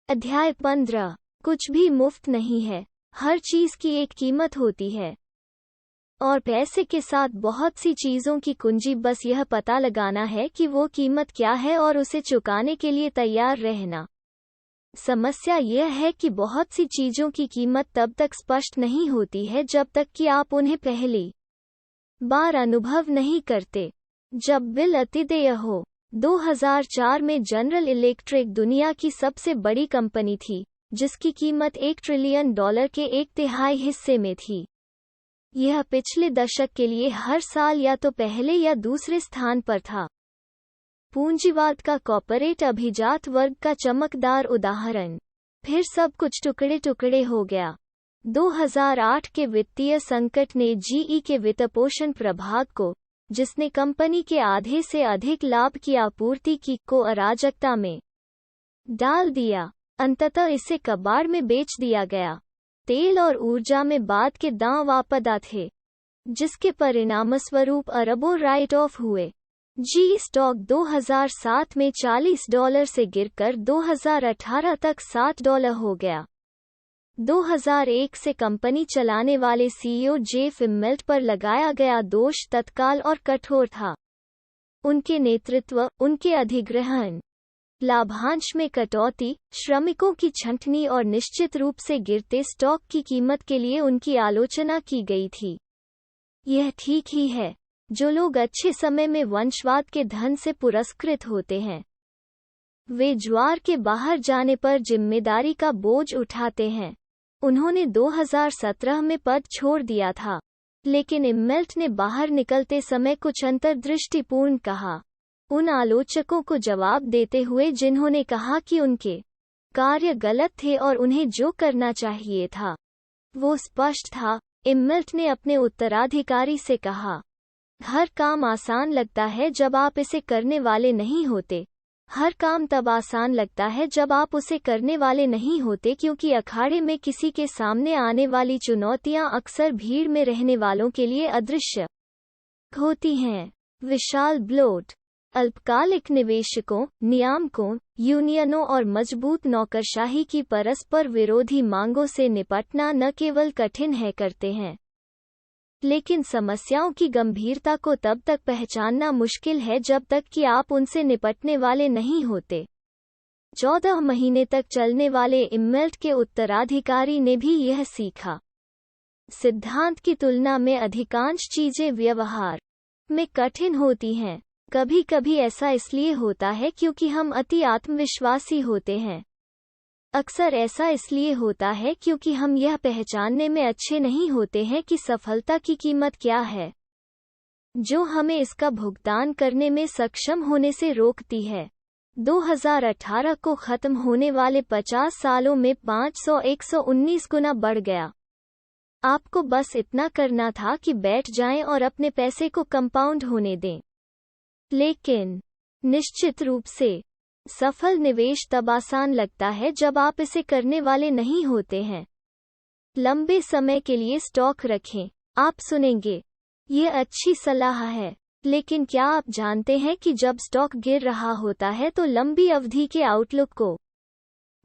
अध्याय 15। कुछ भी मुफ्त नहीं है, हर चीज की एक कीमत होती है। और पैसे के साथ बहुत सी चीजों की कुंजी बस यह पता लगाना है कि वो कीमत क्या है और उसे चुकाने के लिए तैयार रहना। समस्या यह है कि बहुत सी चीजों की कीमत तब तक स्पष्ट नहीं होती है जब तक कि आप उन्हें पहली बार अनुभव नहीं करते। जब बिल अतिदेय हो। 2004 में जनरल इलेक्ट्रिक दुनिया की सबसे बड़ी कंपनी थी, जिसकी कीमत $1 ट्रिलियन के 1/3 हिस्से में थी। यह पिछले दशक के लिए हर साल या तो पहले या दूसरे स्थान पर था। पूंजीवाद का कॉर्पोरेट अभिजात वर्ग का चमकदार उदाहरण। फिर सब कुछ टुकड़े टुकड़े हो गया। 2008 के वित्तीय संकट ने जीई के वित्तपोषण प्रभाग को, जिसने कंपनी के आधे से अधिक लाभ की आपूर्ति की, को अराजकता में डाल दिया। अंततः इसे कबाड़ में बेच दिया गया। तेल और ऊर्जा में बाद के दांव आपदा थे, जिसके परिणामस्वरूप अरबों राइट ऑफ हुए। जी स्टॉक 2007 में $40 से गिरकर 2018 तक $60 हो गया। 2001 से कंपनी चलाने वाले सीईओ जेफ इम्मेल्ट पर लगाया गया दोष तत्काल और कठोर था। उनके नेतृत्व, उनके अधिग्रहण, लाभांश में कटौती, श्रमिकों की छंटनी और निश्चित रूप से गिरते स्टॉक की कीमत के लिए उनकी आलोचना की गई थी। यह ठीक ही है। जो लोग अच्छे समय में वंशवाद के धन से पुरस्कृत होते हैं, वे ज्वार के बाहर जाने पर जिम्मेदारी का बोझ उठाते हैं। उन्होंने 2017 में पद छोड़ दिया था, लेकिन इम्मेल्ट ने बाहर निकलते समय कुछ अंतर्दृष्टिपूर्ण कहा, उन आलोचकों को जवाब देते हुए जिन्होंने कहा कि उनके कार्य गलत थे और उन्हें जो करना चाहिए था वो स्पष्ट था। इम्मेल्ट ने अपने उत्तराधिकारी से कहा, हर काम आसान लगता है जब आप इसे करने वाले नहीं होते। हर काम तब आसान लगता है जब आप उसे करने वाले नहीं होते, क्योंकि अखाड़े में किसी के सामने आने वाली चुनौतियां अक्सर भीड़ में रहने वालों के लिए अदृश्य होती हैं। विशाल ब्लोट। अल्पकालिक निवेशकों, नियामकों, यूनियनों और मजबूत नौकरशाही की परस्पर विरोधी मांगों से निपटना न केवल कठिन है करते हैं, लेकिन समस्याओं की गंभीरता को तब तक पहचानना मुश्किल है जब तक कि आप उनसे निपटने वाले नहीं होते। 14 महीने तक चलने वाले इम्मेल्ट के उत्तराधिकारी ने भी यह सीखा। सिद्धांत की तुलना में अधिकांश चीजें व्यवहार में कठिन होती हैं। कभी कभी ऐसा इसलिए होता है क्योंकि हम अति आत्मविश्वासी होते हैं। अक्सर ऐसा इसलिए होता है क्योंकि हम यह पहचानने में अच्छे नहीं होते हैं कि सफलता की कीमत क्या है, जो हमें इसका भुगतान करने में सक्षम होने से रोकती है। 2018 को खत्म होने वाले 50 सालों में 519 गुना बढ़ गया। आपको बस इतना करना था कि बैठ जाएं और अपने पैसे को कंपाउंड होने दें। लेकिन निश्चित रूप से सफल निवेश तब आसान लगता है जब आप इसे करने वाले नहीं होते हैं। लंबे समय के लिए स्टॉक रखें। आप सुनेंगे, ये अच्छी सलाह है, लेकिन क्या आप जानते हैं कि जब स्टॉक गिर रहा होता है तो लंबी अवधि के आउटलुक को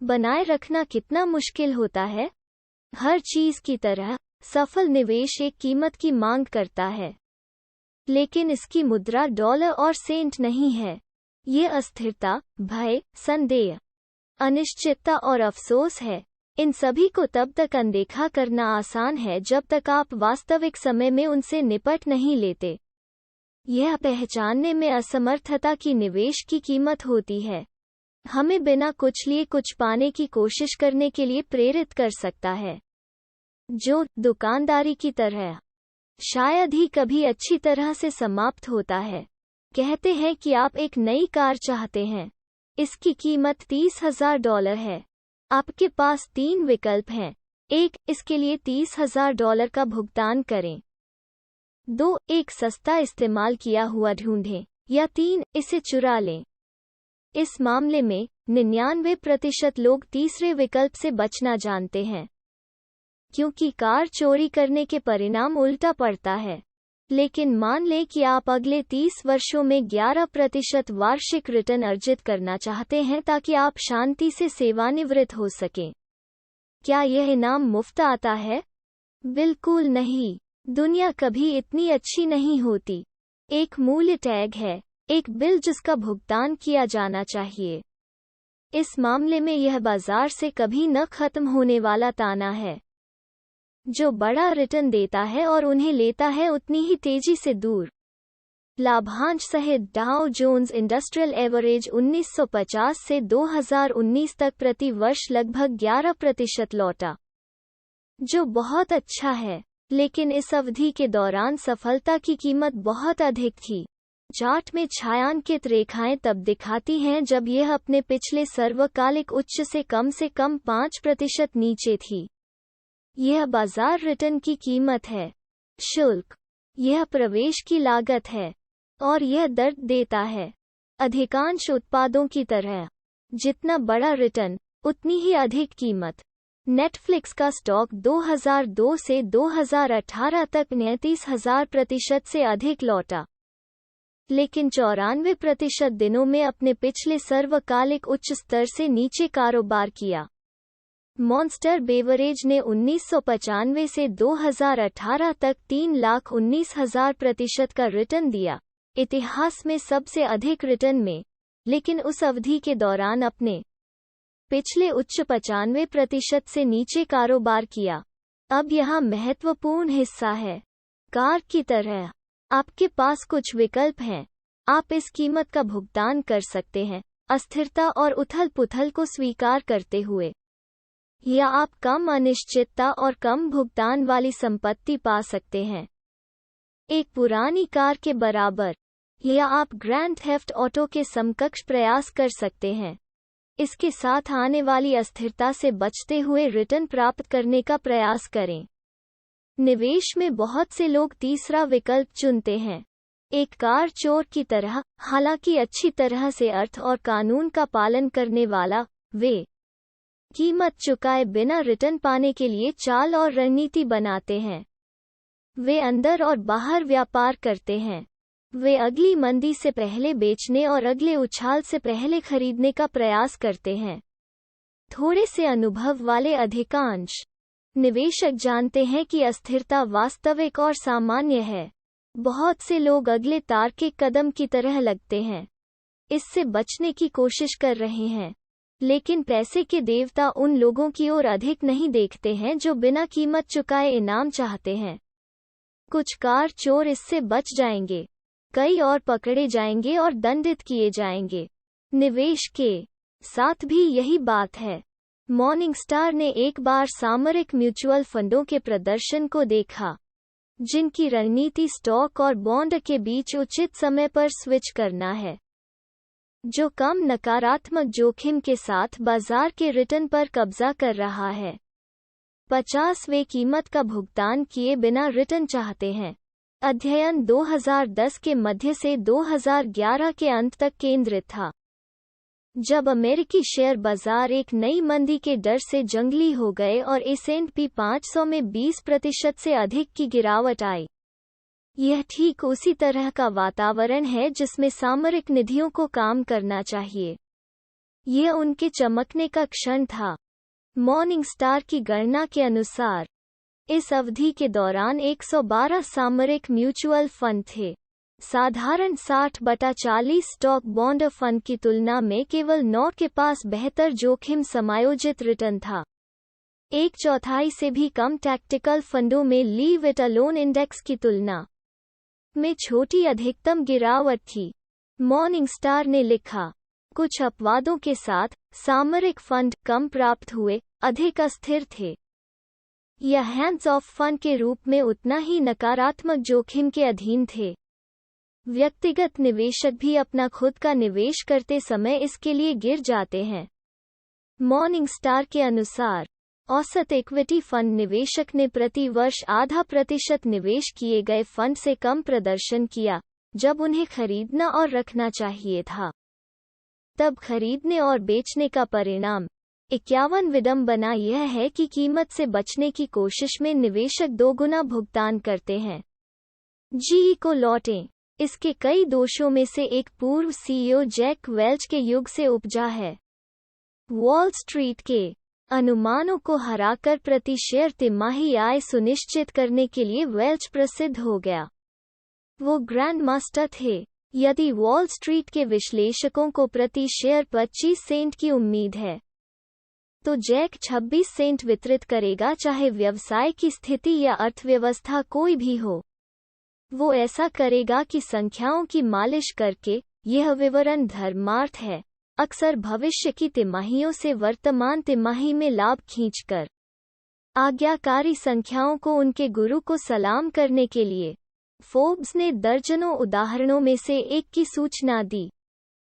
बनाए रखना कितना मुश्किल होता है? हर चीज की तरह, सफल निवेश एक कीमत की मांग करता है, लेकिन इसकी मुद्रा डॉलर और सेंट नहीं है। ये अस्थिरता, भय, संदेह, अनिश्चितता और अफसोस है। इन सभी को तब तक अनदेखा करना आसान है जब तक आप वास्तविक समय में उनसे निपट नहीं लेते। यह पहचानने में असमर्थता की निवेश की कीमत होती है। हमें बिना कुछ लिए कुछ पाने की कोशिश करने के लिए प्रेरित कर सकता है, जो दुकानदारी की तरह शायद ही कभी अच्छी तरह से समाप्त होता है। कहते हैं कि आप एक नई कार चाहते हैं। इसकी कीमत $30,000 है। आपके पास 3 विकल्प हैं। 1. इसके लिए $30,000 का भुगतान करें। 2. एक सस्ता इस्तेमाल किया हुआ ढूंढें। या 3. इसे चुरा लें। इस मामले में 99% लोग तीसरे विकल्प से बचना जानते हैं, क्योंकि कार चोरी करने के परिणाम उल्टा पड़ता है। लेकिन मान लें कि आप अगले 30 वर्षों में 11% वार्षिक रिटर्न अर्जित करना चाहते हैं ताकि आप शांति से सेवानिवृत्त हो सकें। क्या यह इनाम मुफ्त आता है? बिल्कुल नहीं। दुनिया कभी इतनी अच्छी नहीं होती। एक मूल्य टैग है, एक बिल जिसका भुगतान किया जाना चाहिए। इस मामले में यह बाजार से कभी न खत्म होने वाला ताना है। जो बड़ा रिटर्न देता है और उन्हें लेता है उतनी ही तेजी से दूर। लाभांश सहित डाउ जोन्स इंडस्ट्रियल एवरेज 1950 से 2019 तक प्रति वर्ष लगभग 11% लौटा, जो बहुत अच्छा है, लेकिन इस अवधि के दौरान सफलता की कीमत बहुत अधिक थी। चार्ट में छायांकित रेखाएं तब दिखाती हैं जब यह अपने पिछले सर्वकालिक उच्च से कम 5% नीचे थी। यह बाजार रिटर्न की कीमत है। शुल्क, यह प्रवेश की लागत है, और यह दर्द देता है। अधिकांश उत्पादों की तरह, जितना बड़ा रिटर्न, उतनी ही अधिक कीमत। नेटफ्लिक्स का स्टॉक 2002 से 2018 तक 39,000% से अधिक लौटा, लेकिन 94% दिनों में अपने पिछले सर्वकालिक उच्च स्तर से नीचे कारोबार किया। मॉन्स्टर बेवरेज ने 1995 से 2018 तक 3,19,000% का रिटर्न दिया, इतिहास में सबसे अधिक रिटर्न में, लेकिन उस अवधि के दौरान अपने पिछले उच्च 95% से नीचे कारोबार किया। अब यहाँ महत्वपूर्ण हिस्सा है। कार की तरह, आपके पास कुछ विकल्प हैं। आप इस कीमत का भुगतान कर सकते हैं, अस्थिरता और उथल-पुथल को स्वीकार करते हुए, या आप कम अनिश्चितता और कम भुगतान वाली संपत्ति पा सकते हैं। एक पुरानी कार के बराबर, या आप ग्रैंड थेफ्ट ऑटो के समकक्ष प्रयास कर सकते हैं। इसके साथ आने वाली अस्थिरता से बचते हुए रिटर्न प्राप्त करने का प्रयास करें। निवेश में बहुत से लोग तीसरा विकल्प चुनते हैं, एक कार चोर की तरह, हालांकि अच्छी तरह से अर्थ और कानून का पालन करने वाला। वे कीमत चुकाए बिना रिटर्न पाने के लिए चाल और रणनीति बनाते हैं। वे अंदर और बाहर व्यापार करते हैं। वे अगली मंदी से पहले बेचने और अगले उछाल से पहले खरीदने का प्रयास करते हैं। थोड़े से अनुभव वाले अधिकांश निवेशक जानते हैं कि अस्थिरता वास्तविक और सामान्य है। बहुत से लोग अगले तार्किक कदम की तरह लगते हैं, इससे बचने की कोशिश कर रहे हैं, लेकिन पैसे के देवता उन लोगों की ओर अधिक नहीं देखते हैं जो बिना कीमत चुकाए इनाम चाहते हैं। कुछ कार चोर इससे बच जाएंगे, कई और पकड़े जाएंगे और दंडित किए जाएंगे। निवेश के साथ भी यही बात है। मॉर्निंगस्टार ने एक बार सामरिक म्यूचुअल फंडों के प्रदर्शन को देखा, जिनकी रणनीति स्टॉक और बॉन्ड के बीच उचित समय पर स्विच करना है, जो कम नकारात्मक जोखिम के साथ बाजार के रिटर्न पर कब्जा कर रहा है। 50 वे कीमत का भुगतान किए बिना रिटर्न चाहते हैं। अध्ययन 2010 के मध्य से 2011 के अंत तक केंद्रित था, जब अमेरिकी शेयर बाजार एक नई मंदी के डर से जंगली हो गए और S&P 500 में 20% से अधिक की गिरावट आई। यह ठीक उसी तरह का वातावरण है जिसमें सामरिक निधियों को काम करना चाहिए। यह उनके चमकने का क्षण था। मॉर्निंगस्टार की गणना के अनुसार, इस अवधि के दौरान 112 सामरिक म्यूचुअल फंड थे। साधारण 60/40 स्टॉक बॉन्ड फंड की तुलना में केवल 9 के पास बेहतर जोखिम समायोजित रिटर्न था। 1/4 से भी कम टैक्टिकल फंडों में लीव इट अलोन इंडेक्स की तुलना में छोटी अधिकतम गिरावट थी। मॉर्निंगस्टार ने लिखा, कुछ अपवादों के साथ, सामरिक फंड कम प्राप्त हुए, अधिक अस्थिर थे, या हैंड्स ऑफ फंड के रूप में उतना ही नकारात्मक जोखिम के अधीन थे। व्यक्तिगत निवेशक भी अपना खुद का निवेश करते समय इसके लिए गिर जाते हैं। मॉर्निंगस्टार के अनुसार, औसत इक्विटी फंड निवेशक ने प्रति वर्ष 0.5% निवेश किए गए फंड से कम प्रदर्शन किया, जब उन्हें खरीदना और रखना चाहिए था। तब खरीदने और बेचने का परिणाम 51 विडंबना यह है कि कीमत से बचने की कोशिश में निवेशक दोगुना भुगतान करते हैं। जीई को लौटें। इसके कई दोषों में से एक पूर्व सीईओ जैक वेल्च के युग से उपजा है। वॉल स्ट्रीट के अनुमानों को हराकर प्रति शेयर तिमाही आय सुनिश्चित करने के लिए वेल्च प्रसिद्ध हो गया। वो ग्रैंड मास्टर थे। यदि वॉल स्ट्रीट के विश्लेषकों को प्रति शेयर 25 सेंट की उम्मीद है, तो जैक 26 सेंट वितरित करेगा, चाहे व्यवसाय की स्थिति या अर्थव्यवस्था कोई भी हो। वो ऐसा करेगा कि संख्याओं की मालिश करके, यह विवरण धर्मार्थ है, अक्सर भविष्य की तिमाहियों से वर्तमान तिमाही में लाभ खींचकर। आज्ञाकारी संख्याओं को उनके गुरु को सलाम करने के लिए फोर्ब्स ने दर्जनों उदाहरणों में से एक की सूचना दी।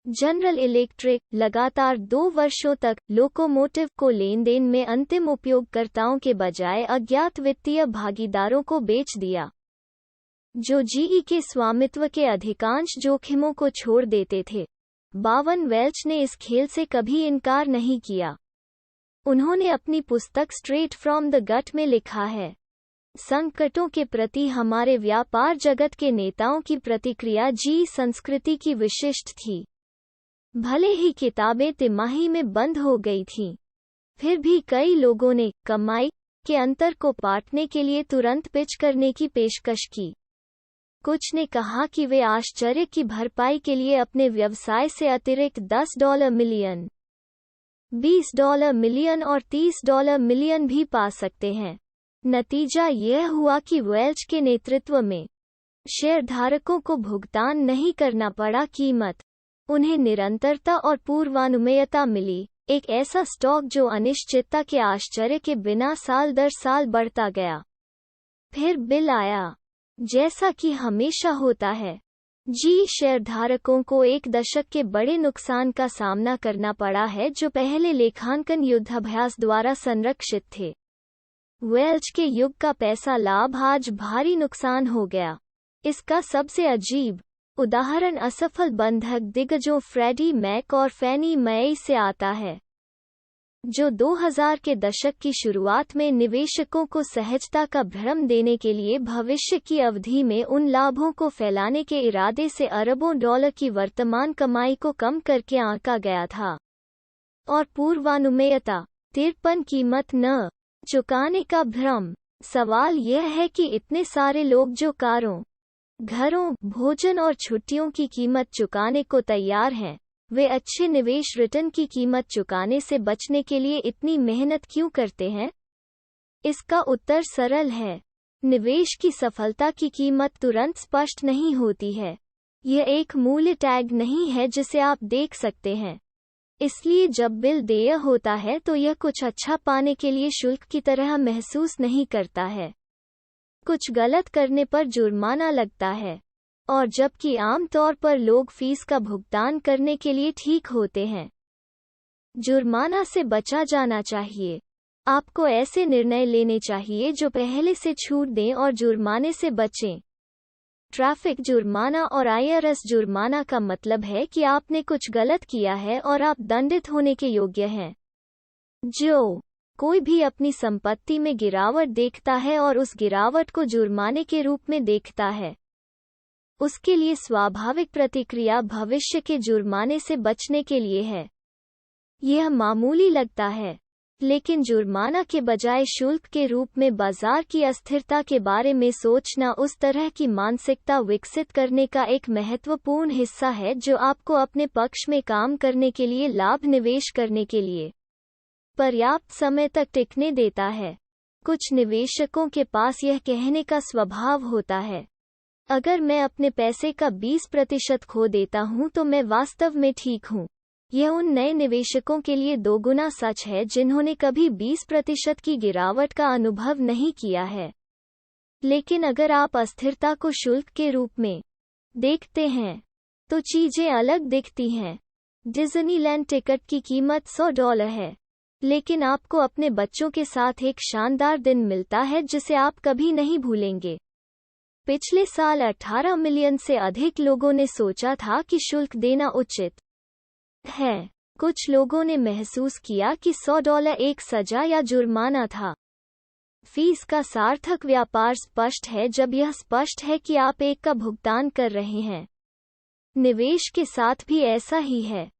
जनरल इलेक्ट्रिक लगातार 2 वर्षों तक लोकोमोटिव को लेनदेन में अंतिम उपयोगकर्ताओं के बजाय अज्ञात वित्तीय भागीदारों को बेच दिया, जो जीई के स्वामित्व के अधिकांश जोखिमों को छोड़ देते थे। वेल्च ने इस खेल से कभी इनकार नहीं किया। उन्होंने अपनी पुस्तक स्ट्रेट फ्रॉम द गट में लिखा है, संकटों के प्रति हमारे व्यापार जगत के नेताओं की प्रतिक्रिया जीई संस्कृति की विशिष्ट थी। भले ही किताबें तिमाही में बंद हो गई थीं, फिर भी कई लोगों ने कमाई के अंतर को पाटने के लिए तुरंत पिच करने की पेशकश की। कुछ ने कहा कि वे आश्चर्य की भरपाई के लिए अपने व्यवसाय से अतिरिक्त $10 मिलियन, $20 मिलियन और $30 मिलियन भी पा सकते हैं। नतीजा यह हुआ कि वेल्च के नेतृत्व में शेयरधारकों को भुगतान नहीं करना पड़ा कीमत। उन्हें निरंतरता और पूर्वानुमेयता मिली, एक ऐसा स्टॉक जो अनिश्चितता के आश्चर्य के बिना साल दर साल बढ़ता गया। फिर बिल आया। जैसा कि हमेशा होता है, जी शेयरधारकों को 1 दशक के बड़े नुकसान का सामना करना पड़ा है जो पहले लेखांकन युद्धाभ्यास द्वारा संरक्षित थे। वेल्च के युग का पैसा लाभ आज भारी नुकसान हो गया। इसका सबसे अजीब उदाहरण असफल बंधक दिग्गजों फ्रेडी मैक और फैनी मई से आता है, जो 2000 के दशक की शुरुआत में निवेशकों को सहजता का भ्रम देने के लिए भविष्य की अवधि में उन लाभों को फैलाने के इरादे से अरबों डॉलर की वर्तमान कमाई को कम करके आंका गया था। और पूर्वानुमेयता, तिरपन कीमत न चुकाने का भ्रम। सवाल यह है कि इतने सारे लोग जो कारों, घरों, भोजन और छुट्टियों की कीमत चुकाने को तैयार हैं, वे अच्छे निवेश रिटर्न की कीमत चुकाने से बचने के लिए इतनी मेहनत क्यों करते हैं? इसका उत्तर सरल है। निवेश की सफलता की कीमत तुरंत स्पष्ट नहीं होती है। यह एक मूल्य टैग नहीं है जिसे आप देख सकते हैं। इसलिए जब बिल देय होता है तो यह कुछ अच्छा पाने के लिए शुल्क की तरह महसूस नहीं करता है। कुछ गलत करने पर जुर्माना लगता है, और जबकि आम तौर पर लोग फीस का भुगतान करने के लिए ठीक होते हैं। जुर्माना से बचा जाना चाहिए। आपको ऐसे निर्णय लेने चाहिए जो पहले से छूट दें और जुर्माने से बचें। ट्रैफिक जुर्माना और आईआरएस जुर्माना का मतलब है कि आपने कुछ गलत किया है और आप दंडित होने के योग्य हैं। जो कोई भी अपनी संपत्ति में गिरावट देखता है और उस गिरावट को जुर्माने के रूप में देखता है, उसके लिए स्वाभाविक प्रतिक्रिया भविष्य के जुर्माने से बचने के लिए है। यह मामूली लगता है, लेकिन जुर्माना के बजाय शुल्क के रूप में बाजार की अस्थिरता के बारे में सोचना उस तरह की मानसिकता विकसित करने का एक महत्वपूर्ण हिस्सा है जो आपको अपने पक्ष में काम करने के लिए लाभ निवेश करने के लिए पर्याप्त समय तक टिकने देता है। कुछ निवेशकों के पास यह कहने का स्वभाव होता है, अगर मैं अपने पैसे का 20% खो देता हूं तो मैं वास्तव में ठीक हूं। यह उन नए निवेशकों के लिए दोगुना सच है जिन्होंने कभी 20% की गिरावट का अनुभव नहीं किया है। लेकिन अगर आप अस्थिरता को शुल्क के रूप में देखते हैं, तो चीजें अलग दिखती हैं। डिज्नीलैंड टिकट की कीमत $100 है, लेकिन आपको अपने बच्चों के साथ एक शानदार दिन मिलता है जिसे आप कभी नहीं भूलेंगे। पिछले साल 18 मिलियन से अधिक लोगों ने सोचा था कि शुल्क देना उचित है। कुछ लोगों ने महसूस किया कि $100 एक सजा या जुर्माना था। फीस का सार्थक व्यापार स्पष्ट है जब यह स्पष्ट है कि आप एक का भुगतान कर रहे हैं। निवेश के साथ भी ऐसा ही है,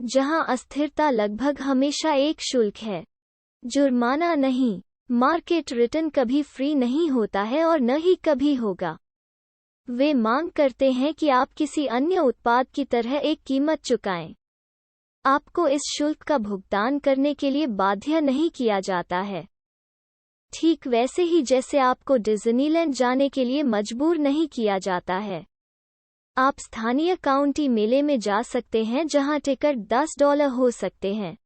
जहां अस्थिरता लगभग हमेशा एक शुल्क है, जुर्माना नहीं। मार्केट रिटर्न कभी फ्री नहीं होता है और न ही कभी होगा। वे मांग करते हैं कि आप किसी अन्य उत्पाद की तरह एक कीमत चुकाएं। आपको इस शुल्क का भुगतान करने के लिए बाध्य नहीं किया जाता है, ठीक वैसे ही जैसे आपको डिज्नीलैंड जाने के लिए मजबूर नहीं किया जाता है। आप स्थानीय काउंटी मेले में जा सकते हैं जहां टिकट $10 हो सकते हैं,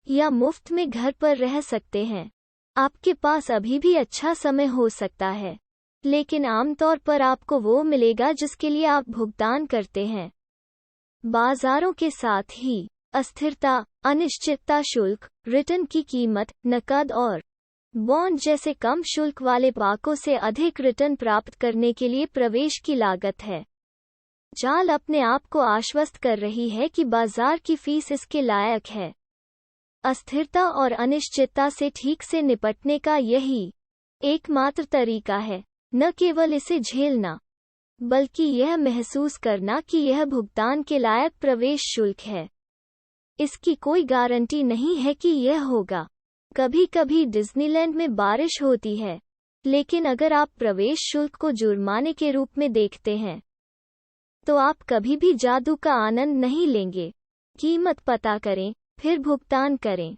या मुफ्त में घर पर रह सकते हैं। आपके पास अभी भी अच्छा समय हो सकता है, लेकिन आमतौर पर आपको वो मिलेगा जिसके लिए आप भुगतान करते हैं। बाजारों के साथ ही अस्थिरता, अनिश्चितता, शुल्क, रिटर्न की कीमत, नकद और बॉन्ड जैसे कम शुल्क वाले पाकों से अधिक रिटर्न प्राप्त करने के लिए प्रवेश की लागत है। चाल अपने आप को आश्वस्त कर रही है कि बाजार की फीस इसके लायक है। अस्थिरता और अनिश्चितता से ठीक से निपटने का यही एकमात्र तरीका है, न केवल इसे झेलना, बल्कि यह महसूस करना कि यह भुगतान के लायक प्रवेश शुल्क है। इसकी कोई गारंटी नहीं है कि यह होगा। कभी कभी डिज्नीलैंड में बारिश होती है, लेकिन अगर आप प्रवेश शुल्क को जुर्माने के रूप में देखते हैं, तो आप कभी भी जादू का आनंद नहीं लेंगे। कीमत पता करें, फिर भुगतान करें।